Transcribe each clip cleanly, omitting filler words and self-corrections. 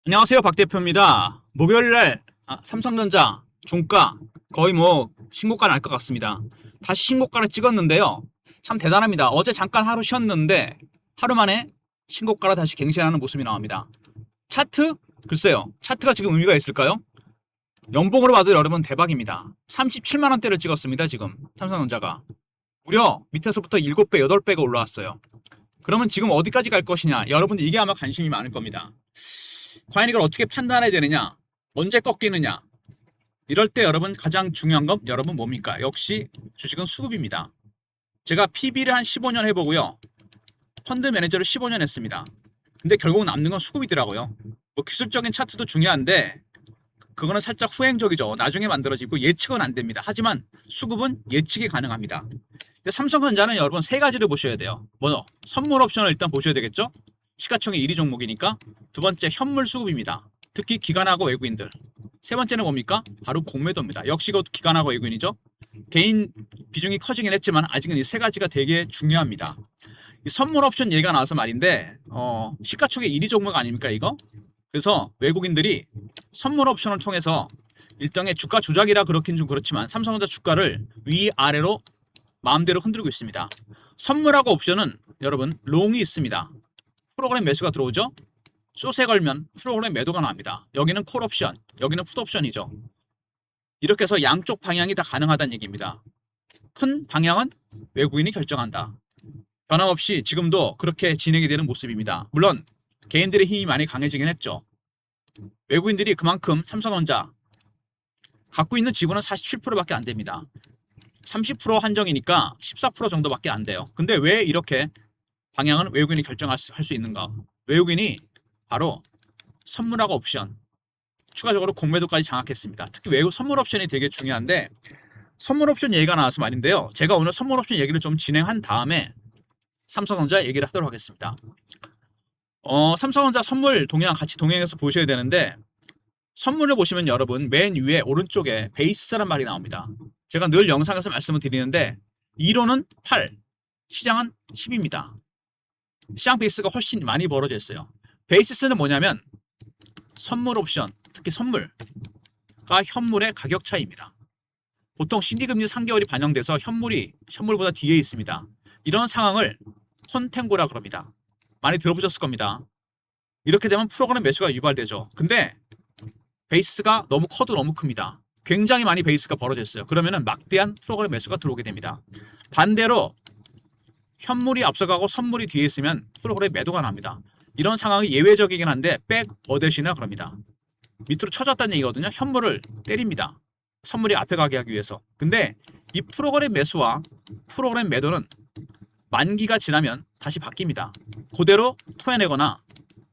안녕하세요, 박 대표입니다. 목요일날 삼성전자 종가 거의 신고가 날 것 같습니다. 다시 신고가를 찍었는데요. 참 대단합니다. 어제 잠깐 하루 쉬었는데 하루 만에 신고가를 다시 갱신하는 모습이 나옵니다. 차트? 글쎄요. 차트가 지금 의미가 있을까요? 연봉으로 봐도 여러분 대박입니다. 37만 원대를 찍었습니다. 지금 삼성전자가. 무려 밑에서부터 7배, 8배가 올라왔어요. 그러면 지금 어디까지 갈 것이냐? 여러분들 이게 아마 관심이 많을 겁니다. 과연 이걸 어떻게 판단해야 되느냐? 언제 꺾이느냐? 이럴 때 여러분 가장 중요한 건 여러분 뭡니까? 역시 주식은 수급입니다. 제가 PB를 한 15년 해보고요. 펀드 매니저를 15년 했습니다. 근데 결국 남는 건 수급이더라고요. 기술적인 차트도 중요한데 그거는 살짝 후행적이죠. 나중에 만들어지고 예측은 안 됩니다. 하지만 수급은 예측이 가능합니다. 근데 삼성전자는 여러분 세 가지를 보셔야 돼요. 먼저 선물 옵션을 일단 보셔야 되겠죠? 시가총액 1위 종목이니까. 두 번째 현물 수급입니다. 특히 기관하고 외국인들. 세 번째는 뭡니까? 바로 공매도입니다. 역시 그것도 기관하고 외국인이죠. 개인 비중이 커지긴 했지만 아직은 이 세 가지가 되게 중요합니다. 이 선물 옵션 얘기가 나와서 말인데 시가총액 1위 종목 아닙니까 이거? 그래서 외국인들이 선물 옵션을 통해서 일종의 주가 조작이라 그렇긴 좀 그렇지만 삼성전자 주가를 위아래로 마음대로 흔들고 있습니다. 선물하고 옵션은 여러분 롱이 있습니다. 프로그램 매수가 들어오죠. 숏에 걸면 프로그램 매도가 나옵니다. 여기는 콜 옵션, 여기는 풋 옵션이죠. 이렇게 해서 양쪽 방향이 다 가능하다는 얘기입니다. 큰 방향은 외국인이 결정한다. 변함없이 지금도 그렇게 진행이 되는 모습입니다. 물론 개인들의 힘이 많이 강해지긴 했죠. 외국인들이 그만큼 삼성전자 갖고 있는 지분은 47%밖에 안 됩니다. 30% 한정이니까 14% 정도밖에 안 돼요. 근데 왜 이렇게 방향은 외국인이 결정할 수 있는가? 외국인이 바로 선물하고 옵션, 추가적으로 공매도까지 장악했습니다. 특히 외국 선물 옵션이 되게 중요한데 선물 옵션 얘기가 나와서 말인데요. 제가 오늘 선물 옵션 얘기를 좀 진행한 다음에 삼성전자 얘기를 하도록 하겠습니다. 삼성전자 선물 동향 같이 동행해서 보셔야 되는데 선물을 보시면 여러분 맨 위에 오른쪽에 베이스라는 말이 나옵니다. 제가 늘 영상에서 말씀을 드리는데 이론은 8, 시장은 10입니다. 시장 베이스가 훨씬 많이 벌어져 있어요. 베이시스는 뭐냐면 선물 옵션, 특히 선물과 현물의 가격 차이입니다. 보통 신기금리 3개월이 반영돼서 현물이 현물보다 뒤에 있습니다. 이런 상황을 콘탱고라 그럽니다. 많이 들어보셨을 겁니다. 이렇게 되면 프로그램 매수가 유발되죠. 근데 베이스가 너무 커도 너무 큽니다. 굉장히 많이 베이스가 벌어져 있어요. 그러면은 막대한 프로그램 매수가 들어오게 됩니다. 반대로 현물이 앞서가고 선물이 뒤에 있으면 프로그램 매도가 납니다. 이런 상황이 예외적이긴 한데 백어댓이나 그럽니다. 밑으로 쳐졌다는 얘기거든요. 현물을 때립니다. 선물이 앞에 가게 하기 위해서. 근데 이 프로그램 매수와 프로그램 매도는 만기가 지나면 다시 바뀝니다. 그대로 토해내거나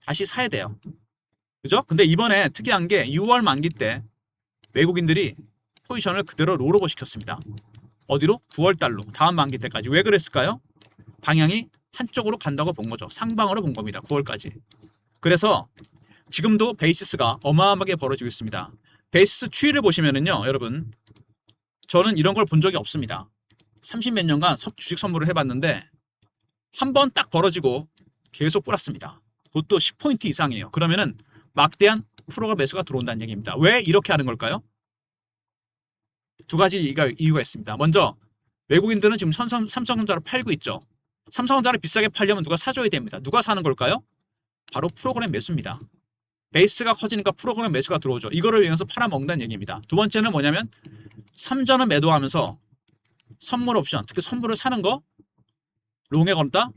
다시 사야 돼요. 그죠? 근데 이번에 특이한 게 6월 만기 때 외국인들이 포지션을 그대로 롤오버 시켰습니다. 어디로? 9월 달로. 다음 만기 때까지. 왜 그랬을까요? 방향이 한쪽으로 간다고 본 거죠. 상방으로 본 겁니다. 9월까지. 그래서 지금도 베이시스가 어마어마하게 벌어지고 있습니다. 베이시스 추이를 보시면은요, 여러분, 저는 이런 걸 본 적이 없습니다. 30몇 년간 주식 선물을 해봤는데 한 번 딱 벌어지고 계속 뿌렸습니다. 그것도 10포인트 이상이에요. 그러면은 막대한 프로그램 매수가 들어온다는 얘기입니다. 왜 이렇게 하는 걸까요? 두 가지 이유가 있습니다. 먼저 외국인들은 지금 삼성전자를 팔고 있죠. 삼성전자를 비싸게 팔려면 누가 사줘야 됩니다. 누가 사는 걸까요? 바로 프로그램 매수입니다. 베이스가 커지니까 프로그램 매수가 들어오죠. 이거를 위해서 팔아먹는다는 얘기입니다. 두 번째는 뭐냐면 삼전을 매도하면서 선물 옵션, 특히 선물을 사는 거 롱에 걸다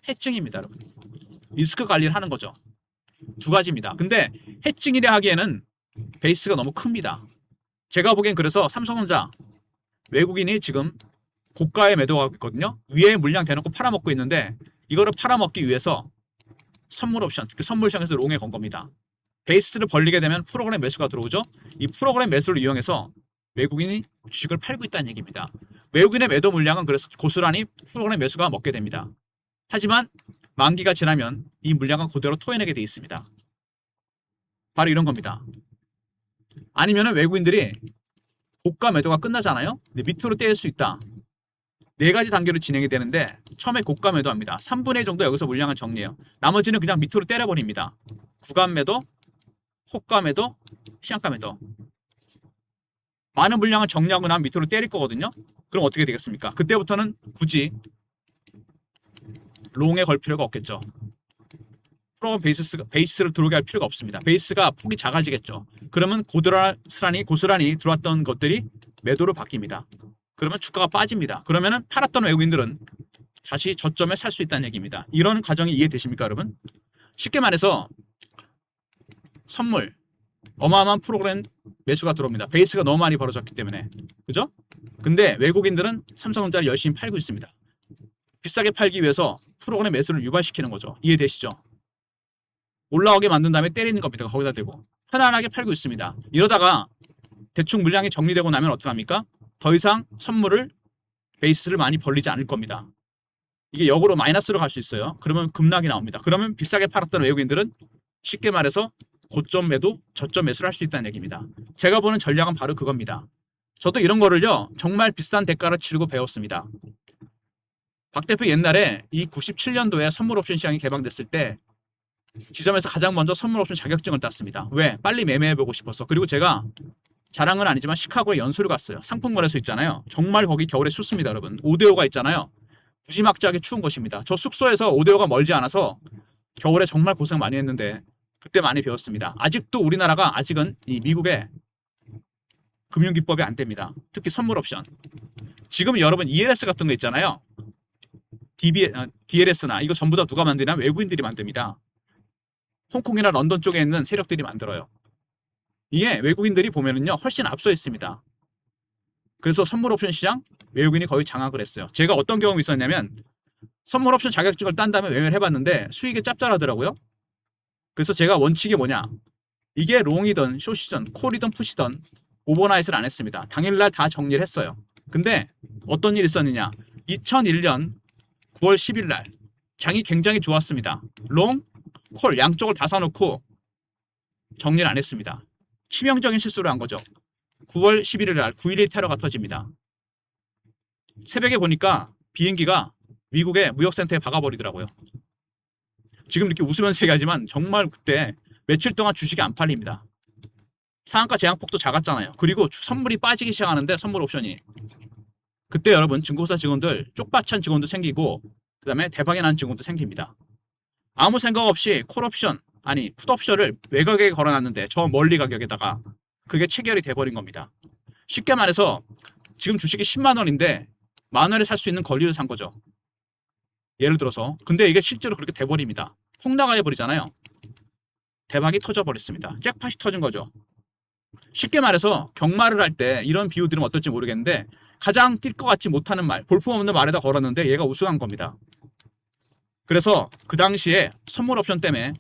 해칭입니다. 여러분. 리스크 관리를 하는 거죠. 두 가지입니다. 근데 해칭이라 하기에는 베이스가 너무 큽니다. 제가 보기엔 그래서 삼성전자 외국인이 지금 고가에 매도하고 있거든요. 위에 물량 대놓고 팔아먹고 있는데 이거를 팔아먹기 위해서 선물 옵션, 특히 선물 시장에서 롱에 건 겁니다. 베이스를 벌리게 되면 프로그램 매수가 들어오죠. 이 프로그램 매수를 이용해서 외국인이 주식을 팔고 있다는 얘기입니다. 외국인의 매도 물량은 그래서 고스란히 프로그램 매수가 먹게 됩니다. 하지만 만기가 지나면 이 물량은 그대로 토해내게 돼 있습니다. 바로 이런 겁니다. 아니면은 외국인들이 고가 매도가 끝나잖아요. 근데 밑으로 떼일 수 있다. 네 가지 단계로 진행이 되는데 처음에 고가 매도합니다. 3분의 1 정도 여기서 물량을 정리해요. 나머지는 그냥 밑으로 때려버립니다. 구간 매도, 호가 매도, 시장가 매도. 많은 물량을 정리하고 나면 밑으로 때릴 거거든요. 그럼 어떻게 되겠습니까? 그때부터는 굳이 롱에 걸 필요가 없겠죠. 프로 베이스를 들어오게 할 필요가 없습니다. 베이스가 폭이 작아지겠죠. 그러면 고스란히 들어왔던 것들이 매도로 바뀝니다. 그러면 주가가 빠집니다. 그러면은 팔았던 외국인들은 다시 저점에 살 수 있다는 얘기입니다. 이런 과정이 이해되십니까, 여러분? 쉽게 말해서 선물 어마어마한 프로그램 매수가 들어옵니다. 베이스가 너무 많이 벌어졌기 때문에. 그죠? 근데 외국인들은 삼성전자를 열심히 팔고 있습니다. 비싸게 팔기 위해서 프로그램 매수를 유발시키는 거죠. 이해되시죠? 올라오게 만든 다음에 때리는 겁니다. 거기다 대고. 편안하게 팔고 있습니다. 이러다가 대충 물량이 정리되고 나면 어떡합니까? 더 이상 선물을 베이스를 많이 벌리지 않을 겁니다. 이게 역으로 마이너스로 갈 수 있어요. 그러면 급락이 나옵니다. 그러면 비싸게 팔았던 외국인들은 쉽게 말해서 고점 매도, 저점 매수를 할 수 있다는 얘기입니다. 제가 보는 전략은 바로 그겁니다. 저도 이런 거를요, 정말 비싼 대가를 치르고 배웠습니다. 박 대표 옛날에 이 97년도에 선물 옵션 시장이 개방됐을 때 지점에서 가장 먼저 선물 옵션 자격증을 땄습니다. 왜? 빨리 매매해보고 싶어서. 그리고 제가 자랑은 아니지만 시카고에 연수를 갔어요. 상품거래소 있잖아요. 정말 거기 겨울에 춥습니다, 여러분. 5대5가 있잖아요. 무지막지하게 추운 곳입니다. 저 숙소에서 5대5가 멀지 않아서 겨울에 정말 고생 많이 했는데 그때 많이 배웠습니다. 아직도 우리나라가 아직은 이 미국의 금융기법이 안 됩니다. 특히 선물 옵션. 지금 여러분 ELS 같은 거 있잖아요. DLS나 이거 전부 다 누가 만드냐? 외국인들이 만듭니다. 홍콩이나 런던 쪽에 있는 세력들이 만들어요. 이게 외국인들이 보면은요 훨씬 앞서 있습니다. 그래서 선물 옵션 시장 외국인이 거의 장악을 했어요. 제가 어떤 경험이 있었냐면 선물 옵션 자격증을 딴 다음에 매매를 해봤는데 수익이 짭짤하더라고요. 그래서 제가 원칙이 뭐냐, 이게 롱이든 숏이든 콜이든 푸시든 오버나잇을 안 했습니다. 당일날 다 정리를 했어요. 근데 어떤 일이 있었느냐, 2001년 9월 10일 날 장이 굉장히 좋았습니다. 롱, 콜 양쪽을 다 사놓고 정리를 안 했습니다. 치명적인 실수를 한 거죠. 9월 11일 날 9.11 테러가 터집니다. 새벽에 보니까 비행기가 미국의 무역센터에 박아버리더라고요. 지금 이렇게 웃으면서 얘기하지만 정말 그때 며칠 동안 주식이 안 팔립니다. 상한가 제한폭도 작았잖아요. 그리고 선물이 빠지기 시작하는데 선물 옵션이. 그때 여러분 증권사 직원들 쪽박찬 직원도 생기고 그 다음에 대박이 난 직원도 생깁니다. 아무 생각 없이 콜옵션 아니 풋옵션을 외곽에 걸어놨는데 저 멀리 가격에다가 그게 체결이 돼버린 겁니다. 쉽게 말해서 지금 주식이 10만 원인데 만 원에 살 수 있는 권리를 산 거죠. 예를 들어서. 근데 이게 실제로 그렇게 돼버립니다. 폭락해 버리잖아요. 대박이 터져버렸습니다. 잭팟이 터진 거죠. 쉽게 말해서 경마를 할 때 이런 비유 들으면 어떨지 모르겠는데 가장 뛸 것 같지 못하는 말, 볼품없는 말에다 걸었는데 얘가 우승한 겁니다. 그래서 그 당시에 선물 옵션 때문에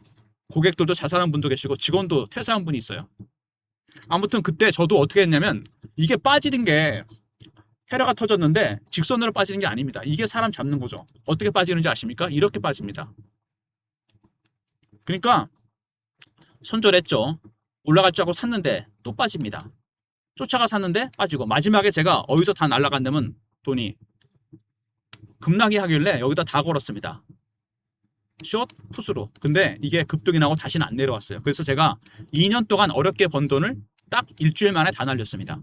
고객들도 자살한 분도 계시고 직원도 퇴사한 분이 있어요. 아무튼 그때 저도 어떻게 했냐면 이게 빠지는 게 테러가 터졌는데 직선으로 빠지는 게 아닙니다. 이게 사람 잡는 거죠. 어떻게 빠지는지 아십니까? 이렇게 빠집니다. 그러니까 손절했죠. 올라갈 줄 알고 샀는데 또 빠집니다. 쫓아가 샀는데 빠지고 마지막에 제가 어디서 다 날아간다면 돈이 급락이 하길래 여기다 다 걸었습니다. 숏, 풋으로. 근데 이게 급등이 나고 다시는 안 내려왔어요. 그래서 제가 2년 동안 어렵게 번 돈을 딱 일주일 만에 다 날렸습니다.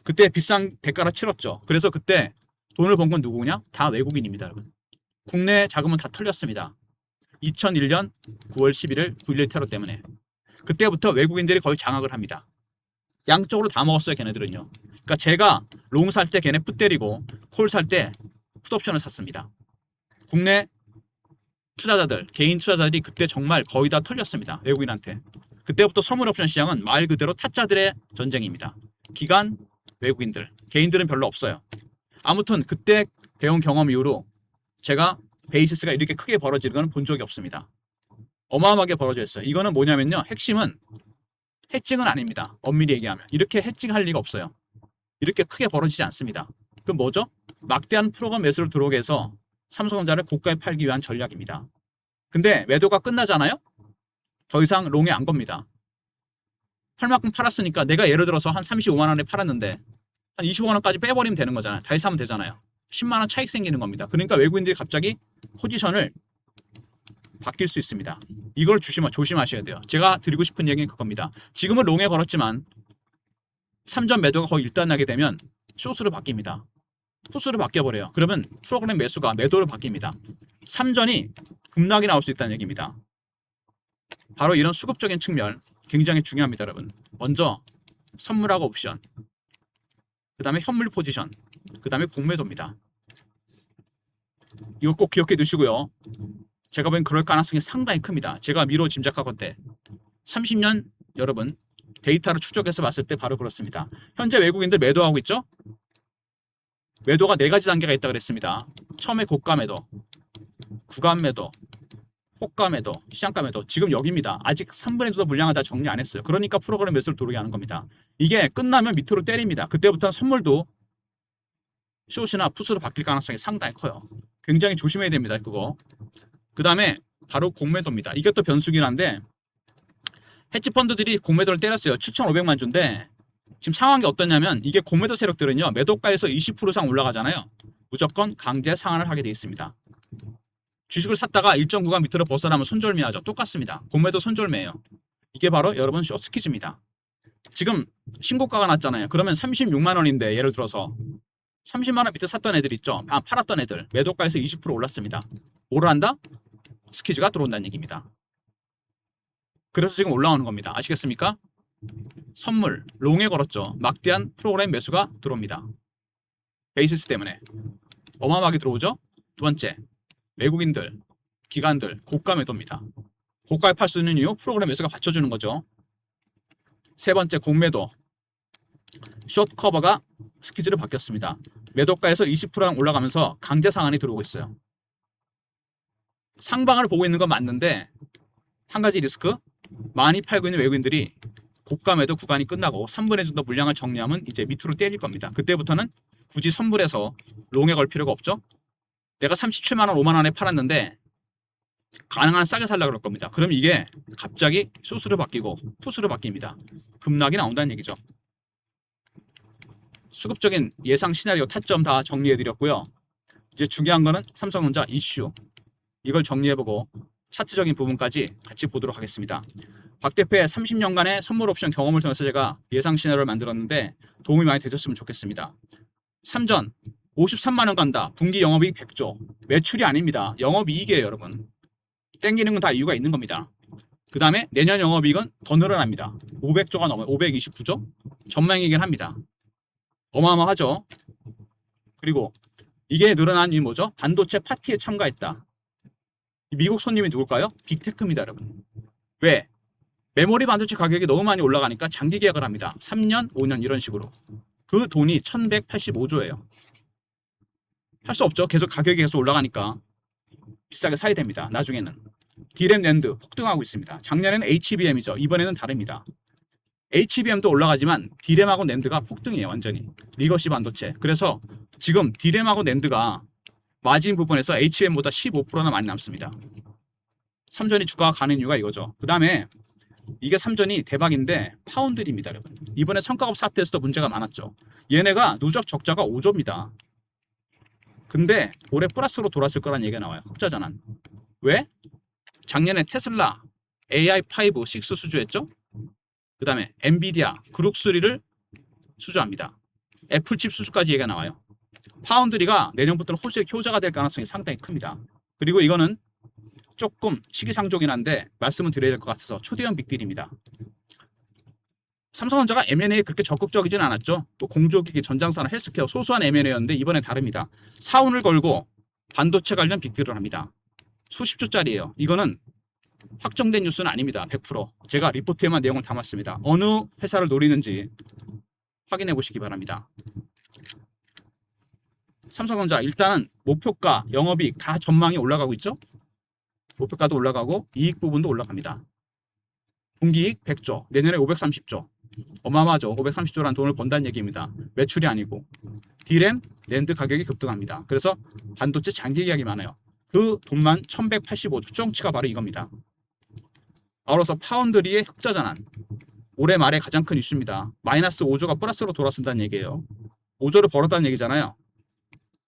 그때 비싼 대가를 치렀죠. 그래서 그때 돈을 번 건 누구냐? 다 외국인입니다, 여러분. 국내 자금은 다 털렸습니다. 2001년 9월 11일 9.11 테러 때문에. 그때부터 외국인들이 거의 장악을 합니다. 양쪽으로 다 먹었어요, 걔네들은요. 그러니까 제가 롱 살 때 걔네 풋 때리고 콜 살 때 풋옵션을 샀습니다. 국내 투자자들, 개인 투자자들이 그때 정말 거의 다 털렸습니다. 외국인한테. 그때부터 선물 옵션 시장은 말 그대로 타짜들의 전쟁입니다. 기관, 외국인들, 개인들은 별로 없어요. 아무튼 그때 배운 경험 이후로 제가 베이시스가 이렇게 크게 벌어지는 건 본 적이 없습니다. 어마어마하게 벌어져 있어요. 이거는 뭐냐면요. 핵심은 해칭은 아닙니다. 엄밀히 얘기하면. 이렇게 해칭할 리가 없어요. 이렇게 크게 벌어지지 않습니다. 그럼 뭐죠? 막대한 프로그램 매수를 들어오게 해서 삼성전자를 고가에 팔기 위한 전략입니다. 근데 매도가 끝나잖아요? 더 이상 롱에 안 겁니다. 팔 만큼 팔았으니까 내가 예를 들어서 한 35만 원에 팔았는데 한 25만 원까지 빼버리면 되는 거잖아요. 다시 사면 되잖아요. 10만 원 차익 생기는 겁니다. 그러니까 외국인들이 갑자기 포지션을 바뀔 수 있습니다. 이걸 조심하셔야 돼요. 제가 드리고 싶은 얘기는 그겁니다. 지금은 롱에 걸었지만 3전 매도가 거의 일단나게 되면 숏으로 바뀝니다. 풋으로 바뀌어버려요. 그러면 프로그램 매수가 매도로 바뀝니다. 3전이 급락이 나올 수 있다는 얘기입니다. 바로 이런 수급적인 측면 굉장히 중요합니다, 여러분. 먼저 선물하고 옵션, 그 다음에 현물 포지션, 그 다음에 공매도입니다. 이거 꼭 기억해 두시고요. 제가 보기엔 그럴 가능성이 상당히 큽니다. 제가 미로 짐작하건대 30년 여러분 데이터를 추적해서 봤을 때 바로 그렇습니다. 현재 외국인들 매도하고 있죠? 매도가 4가지 단계가 있다고 그랬습니다. 처음에 고가 매도, 구간 매도, 호가 매도, 시장가 매도. 지금 여기입니다. 아직 3분의 1도 물량을 다 정리 안 했어요. 그러니까 프로그램 매수를 들어오게 하는 겁니다. 이게 끝나면 밑으로 때립니다. 그때부터는 선물도 숏이나 풋으로 바뀔 가능성이 상당히 커요. 굉장히 조심해야 됩니다. 그거. 그 다음에 바로 공매도입니다. 이게 또 변수긴 한데 헤지펀드들이 공매도를 때렸어요. 7,500만 주인데 지금 상황이 어떠냐면 이게 공매도 세력들은요. 매도가에서 20% 이상 올라가잖아요. 무조건 강제 상환을 하게 돼 있습니다. 주식을 샀다가 일정 구간 밑으로 벗어나면 손절매하죠. 똑같습니다. 공매도 손절매예요. 이게 바로 여러분 숏스키즈입니다. 지금 신고가가 났잖아요. 그러면 36만 원인데 예를 들어서 30만 원 밑에 샀던 애들 있죠. 팔았던 애들 매도가에서 20% 올랐습니다. 뭐를 한다? 스키즈가 들어온다는 얘기입니다. 그래서 지금 올라오는 겁니다. 아시겠습니까? 선물, 롱에 걸었죠. 막대한 프로그램 매수가 들어옵니다. 베이시스 때문에 어마어마하게 들어오죠. 두 번째, 외국인들, 기관들 고가 매도입니다. 고가에 팔 수 있는 이유 프로그램 매수가 받쳐주는 거죠. 세 번째, 공매도. 숏 커버가 스키즈로 바뀌었습니다. 매도가에서 20% 올라가면서 강제 상한이 들어오고 있어요. 상방을 보고 있는 건 맞는데 한 가지 리스크, 많이 팔고 있는 외국인들이 고가 매도 구간이 끝나고 3분의 1 정도 물량을 정리하면 이제 밑으로 때릴 겁니다. 그때부터는 굳이 선물해서 롱에 걸 필요가 없죠. 내가 37만 원, 5만 원에 팔았는데 가능한 싸게 살라 그럴 겁니다. 그럼 이게 갑자기 숏으로 바뀌고 풋으로 바뀝니다. 급락이 나온다는 얘기죠. 수급적인 예상 시나리오 타점 다 정리해드렸고요. 이제 중요한 거는 삼성전자 이슈. 이걸 정리해보고 차트적인 부분까지 같이 보도록 하겠습니다. 박 대표의 30년간의 선물 옵션 경험을 통해서 제가 예상 시나리오를 만들었는데 도움이 많이 되셨으면 좋겠습니다. 3전 53만 원 간다. 분기 영업이익 100조. 매출이 아닙니다. 영업이익이에요, 여러분. 땡기는 건 다 이유가 있는 겁니다. 그 다음에 내년 영업이익은 더 늘어납니다. 500조가 넘어요. 529조. 전망이긴 합니다. 어마어마하죠. 그리고 이게 늘어난 이유 뭐죠? 반도체 파티에 참가했다. 미국 손님이 누굴까요? 빅테크입니다, 여러분. 왜? 메모리 반도체 가격이 너무 많이 올라가니까 장기 계약을 합니다. 3년, 5년 이런 식으로. 그 돈이 1185조예요. 할 수 없죠. 계속 가격이 계속 올라가니까 비싸게 사야 됩니다. 나중에는. D램 낸드 폭등하고 있습니다. 작년에는 HBM이죠. 이번에는 다릅니다. HBM도 올라가지만 D램하고 낸드가 폭등이에요. 완전히. 리거시 반도체. 그래서 지금 D램하고 낸드가 마진 부분에서 HBM보다 15%나 많이 남습니다. 3전이 주가가 가는 이유가 이거죠. 그 다음에 이게 3전이 대박인데 파운드리입니다, 여러분. 이번에 성과급 사태에서도 문제가 많았죠. 얘네가 누적 적자가 5조입니다. 근데 올해 플러스로 돌았을 거란 얘기가 나와요. 흑자 전환. 왜? 작년에 테슬라 AI5, 6 수주했죠. 그 다음에 엔비디아, 그룹3를 수주합니다. 애플칩 수주까지 얘기가 나와요. 파운드리가 내년부터는 효자가 될 가능성이 상당히 큽니다. 그리고 이거는 조금 시기상조긴 한데 말씀을 드려야 될 것 같아서 초대형 빅딜입니다. 삼성전자가 M&A에 그렇게 적극적이진 않았죠. 또 공조기기, 전장산업, 헬스케어 소소한 M&A였는데 이번에 다릅니다. 사운을 걸고 반도체 관련 빅딜을 합니다. 수십조짜리예요. 이거는 확정된 뉴스는 아닙니다. 100%. 제가 리포트에만 내용을 담았습니다. 어느 회사를 노리는지 확인해 보시기 바랍니다. 삼성전자 일단은 목표가, 영업이익 다 전망이 올라가고 있죠. 목표가도 올라가고 이익 부분도 올라갑니다. 분기이익 100조, 내년에 530조. 어마어마하죠. 530조라는 돈을 번다는 얘기입니다. 매출이 아니고. D램, 낸드 가격이 급등합니다. 그래서 반도체 장기 계약이 많아요. 그 돈만 1185조, 정치가 바로 이겁니다. 아울러서 파운드리의 흑자 전환. 올해 말에 가장 큰 이슈입니다. 마이너스 5조가 플러스로 돌아선다는 얘기예요. 5조를 벌었다는 얘기잖아요.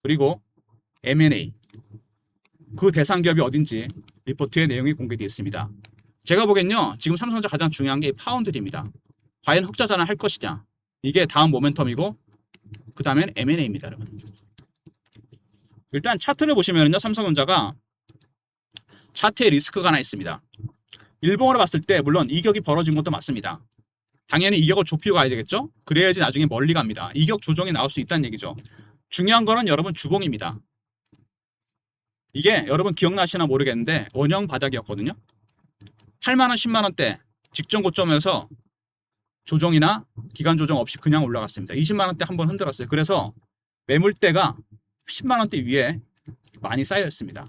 그리고 M&A. 그 대상 기업이 어딘지 리포트에 내용이 공개되어 있습니다. 제가 보기엔요, 지금 삼성전자 가장 중요한 게 파운드리입니다. 과연 흑자 전환할 것이냐. 이게 다음 모멘텀이고, 그 다음엔 M&A입니다, 여러분. 일단 차트를 보시면요, 삼성전자가 차트에 리스크가 하나 있습니다. 일봉으로 봤을 때 물론 이격이 벌어진 것도 맞습니다. 당연히 이격을 좁히고 가야 되겠죠? 그래야지 나중에 멀리 갑니다. 이격 조정이 나올 수 있다는 얘기죠. 중요한 거는 여러분 주봉입니다. 이게 여러분 기억나시나 모르겠는데 원형 바닥이었거든요. 8만원, 10만원대 직전 고점에서 조정이나 기간 조정 없이 그냥 올라갔습니다. 20만원대 한번 흔들었어요. 그래서 매물대가 10만원대 위에 많이 쌓여 있습니다.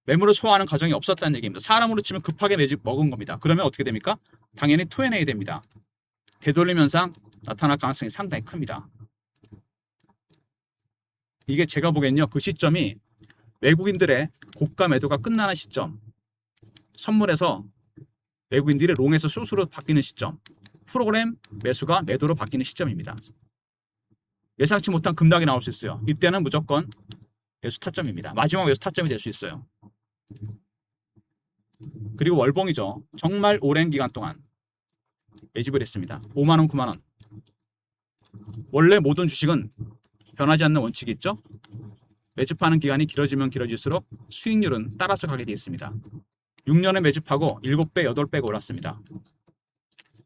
매물을 소화하는 과정이 없었다는 얘기입니다. 사람으로 치면 급하게 매집 먹은 겁니다. 그러면 어떻게 됩니까? 당연히 토해내야 됩니다. 되돌림 현상 나타날 가능성이 상당히 큽니다. 이게 제가 보기엔요, 그 시점이 외국인들의 고가 매도가 끝나는 시점, 선물에서 외국인들이 롱에서 숏으로 바뀌는 시점, 프로그램 매수가 매도로 바뀌는 시점입니다. 예상치 못한 급락이 나올 수 있어요. 이때는 무조건 매수 타점입니다. 마지막 매수 타점이 될 수 있어요. 그리고 월봉이죠. 정말 오랜 기간 동안 매집을 했습니다. 5만원, 9만원. 원래 모든 주식은 변하지 않는 원칙이 있죠. 매집하는 기간이 길어지면 길어질수록 수익률은 따라서 가게 되어 있습니다. 6년에 매집하고 7배, 8배가 올랐습니다.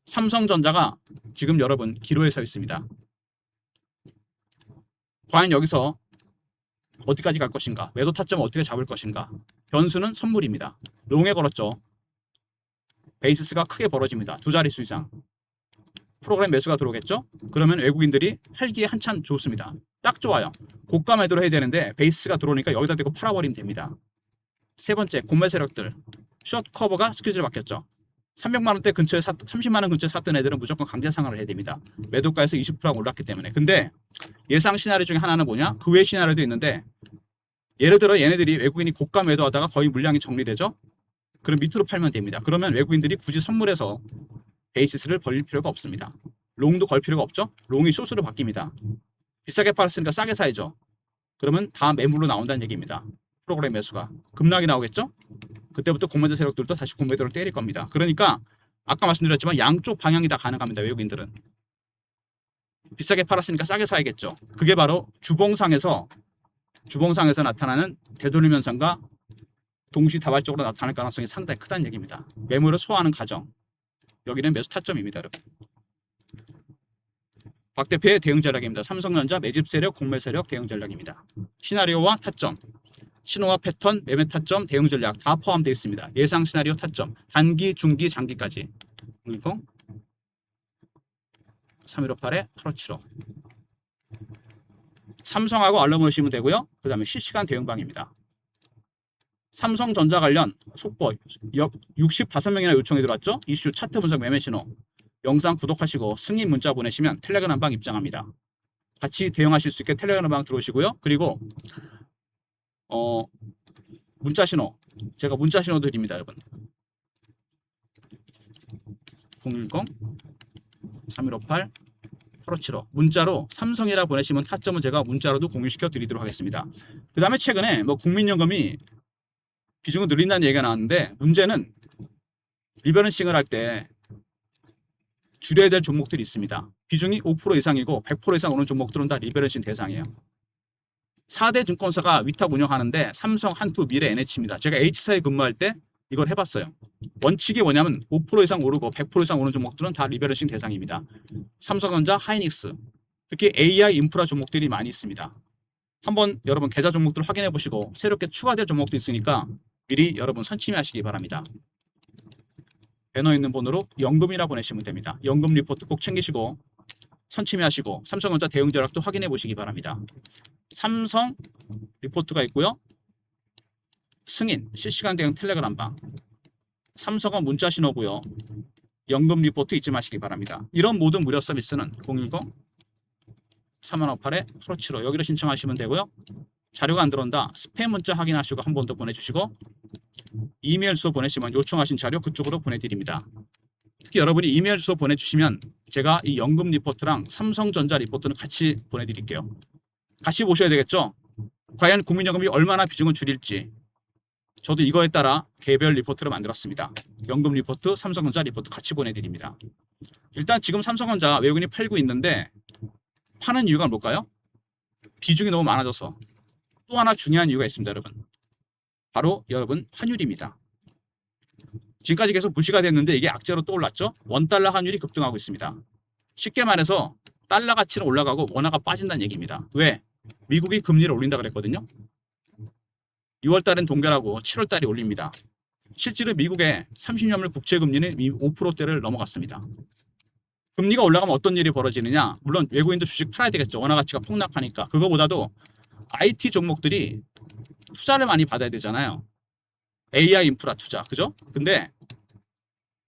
삼성전자가 지금 여러분 기로에 서 있습니다. 과연 여기서 어디까지 갈 것인가? 매도 타점을 어떻게 잡을 것인가? 변수는 선물입니다. 롱에 걸었죠. 베이시스가 크게 벌어집니다. 두 자릿수 이상. 프로그램 매수가 들어오겠죠? 그러면 외국인들이 팔기에 한참 좋습니다. 딱 좋아요. 고가 매도를 해야 되는데 베이스가 들어오니까 여기다 대고 팔아버리면 됩니다. 세 번째, 공매 세력들. 숏 커버가 스퀴즈를 바뀌었죠. 300만원대 근처에 30만원 근처에 샀던 애들은 무조건 강제 상환을 해야 됩니다. 매도가에서 20%가 올랐기 때문에. 근데 예상 시나리오 중에 하나는 뭐냐? 그 외 시나리오도 있는데, 예를 들어 얘네들이 외국인이 고가 매도하다가 거의 물량이 정리되죠? 그럼 밑으로 팔면 됩니다. 그러면 외국인들이 굳이 선물해서 베이시스를 벌릴 필요가 없습니다. 롱도 걸 필요가 없죠? 롱이 숏으로 바뀝니다. 비싸게 팔았으니까 싸게 사야죠. 그러면 다 매물로 나온다는 얘기입니다. 프로그램 매수가. 급락이 나오겠죠? 그때부터 공매도 세력들도 다시 공매도를 때릴 겁니다. 그러니까 아까 말씀드렸지만 양쪽 방향이 다 가능합니다. 외국인들은. 비싸게 팔았으니까 싸게 사야겠죠. 그게 바로 주봉상에서 나타나는 되돌림 현상과 동시다발적으로 나타날 가능성이 상당히 크다는 얘기입니다. 매물을 소화하는 과정. 여기는 매수 타점입니다. 여러분. 박 대표의 대응 전략입니다. 삼성전자 매집 세력, 공매 세력 대응 전략입니다. 시나리오와 타점, 신호와 패턴, 매매 타점, 대응 전략 다 포함되어 있습니다. 예상 시나리오 타점, 단기, 중기, 장기까지. 그리고 3158에 8575. 삼성하고 알람 보시면 되고요. 그 다음에 실시간 대응방입니다. 삼성전자 관련 속보 65명이나 요청이 들어왔죠. 이슈 차트 분석 매매 신호. 영상 구독하시고 승인 문자 보내시면 텔레그램 방 입장합니다. 같이 대응하실 수 있게 텔레그램 방 들어오시고요. 그리고 문자 신호. 제가 문자 신호 드립니다, 여러분. 010-3158-8575 문자로 삼성이라 보내시면 타점은 제가 문자로도 공유시켜 드리도록 하겠습니다. 그 다음에 최근에 국민연금이 비중을 늘린다는 얘기가 나왔는데, 문제는 리밸런싱을 할 때 줄여야 될 종목들이 있습니다. 비중이 5% 이상이고 100% 이상 오는 종목들은 다 리밸런싱 대상이에요. 4대 증권사가 위탁 운영하는데 삼성, 한투, 미래, NH입니다. 제가 H사에 근무할 때 이걸 해봤어요. 원칙이 뭐냐면 5% 이상 오르고 100% 이상 오는 종목들은 다 리밸런싱 대상입니다. 삼성전자, 하이닉스, 특히 AI 인프라 종목들이 많이 있습니다. 한번 여러분 계좌 종목들 확인해 보시고 새롭게 추가될 종목도 있으니까 미리 여러분 선침하시기 바랍니다. 배너 있는 번호로 연금이라 보내시면 됩니다. 연금 리포트 꼭 챙기시고 선침하시고 삼성전자 대응 전략도 확인해 보시기 바랍니다. 삼성 리포트가 있고요. 승인 실시간 대응 텔레그램방. 삼성은 문자 신호고요. 연금 리포트 잊지 마시기 바랍니다. 이런 모든 무료 서비스는 010-3158-8575 여기로 신청하시면 되고요. 자료가 안 들어온다. 스팸 문자 확인하시고 한 번 더 보내주시고 이메일 주소 보내시면 요청하신 자료 그쪽으로 보내드립니다. 특히 여러분이 이메일 주소 보내주시면 제가 이 연금 리포트랑 삼성전자 리포트는 같이 보내드릴게요. 같이 보셔야 되겠죠? 과연 국민연금이 얼마나 비중을 줄일지 저도 이거에 따라 개별 리포트를 만들었습니다. 연금 리포트, 삼성전자 리포트 같이 보내드립니다. 일단 지금 삼성전자 외국인이 팔고 있는데 파는 이유가 뭘까요? 비중이 너무 많아져서. 또 하나 중요한 이유가 있습니다, 여러분. 바로 여러분 환율입니다. 지금까지 계속 무시가 됐는데 이게 악재로 떠올랐죠? 원달러 환율이 급등하고 있습니다. 쉽게 말해서 달러 가치는 올라가고 원화가 빠진다는 얘기입니다. 왜? 미국이 금리를 올린다 그랬거든요. 6월 달엔 동결하고 7월 달에 올립니다. 실제로 미국의 30년물 국채 금리는 5%대를 넘어갔습니다. 금리가 올라가면 어떤 일이 벌어지느냐? 물론 외국인도 주식 팔아야 되겠죠. 원화 가치가 폭락하니까. 그거보다도 IT 종목들이 투자를 많이 받아야 되잖아요. AI 인프라 투자, 그죠? 근데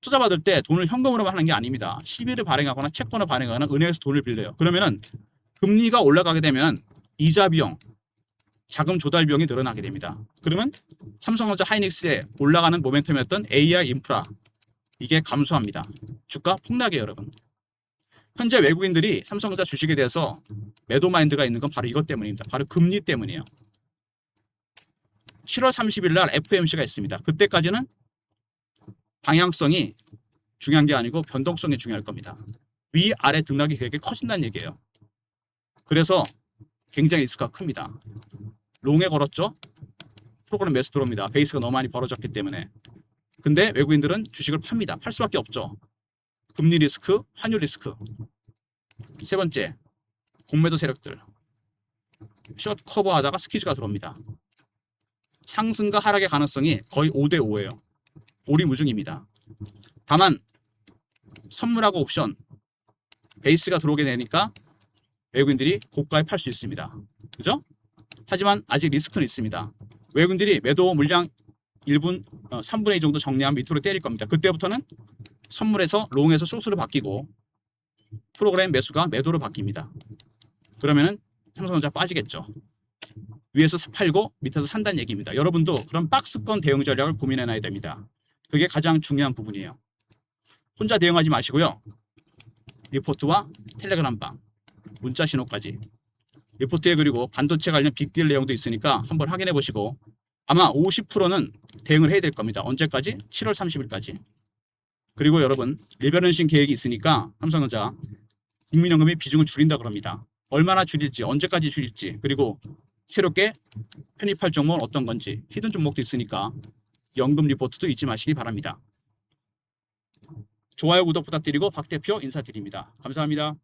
투자 받을 때 돈을 현금으로만 하는 게 아닙니다. 시비를 발행하거나 채권을 발행하거나 은행에서 돈을 빌려요. 그러면은 금리가 올라가게 되면 이자 비용, 자금 조달 비용이 늘어나게 됩니다. 그러면 삼성전자 하이닉스에 올라가는 모멘텀이었던 AI 인프라 이게 감소합니다. 주가 폭락이에요, 여러분. 현재 외국인들이 삼성전자 주식에 대해서 매도 마인드가 있는 건 바로 이것 때문입니다. 바로 금리 때문이에요. 7월 30일 날 FOMC가 있습니다. 그때까지는 방향성이 중요한 게 아니고 변동성이 중요할 겁니다. 위아래 등락이 되게 커진다는 얘기예요. 그래서 굉장히 리스크가 큽니다. 롱에 걸었죠? 프로그램 매수 들어옵니다. 베이스가 너무 많이 벌어졌기 때문에. 근데 외국인들은 주식을 팝니다. 팔 수밖에 없죠. 금리 리스크, 환율 리스크. 세 번째, 공매도 세력들. 숏 커버하다가 스퀴즈가 들어옵니다. 상승과 하락의 가능성이 거의 5대 5예요. 오리무중입니다. 다만 선물하고 옵션, 베이스가 들어오게 되니까 외국인들이 고가에 팔 수 있습니다. 그죠? 하지만 아직 리스크는 있습니다. 외국인들이 매도 물량 3분의 2 정도 정리하면 밑으로 때릴 겁니다. 그때부터는 선물에서 롱에서 숏으로 바뀌고 프로그램 매수가 매도로 바뀝니다. 그러면은 삼성전자 빠지겠죠. 위에서 팔고 밑에서 산다는 얘기입니다. 여러분도 그런 박스권 대응 전략을 고민해놔야 됩니다. 그게 가장 중요한 부분이에요. 혼자 대응하지 마시고요. 리포트와 텔레그램방, 문자 신호까지. 리포트에 그리고 반도체 관련 빅딜 내용도 있으니까 한번 확인해 보시고 아마 50%는 대응을 해야 될 겁니다. 언제까지? 7월 30일까지. 그리고 여러분 리밸런싱 계획이 있으니까 삼성전자 국민연금의 비중을 줄인다 그럽니다. 얼마나 줄일지, 언제까지 줄일지, 그리고 새롭게 편입할 종목은 어떤 건지 히든 종목도 있으니까 연금 리포트도 잊지 마시기 바랍니다. 좋아요, 구독 부탁드리고 박 대표 인사드립니다. 감사합니다.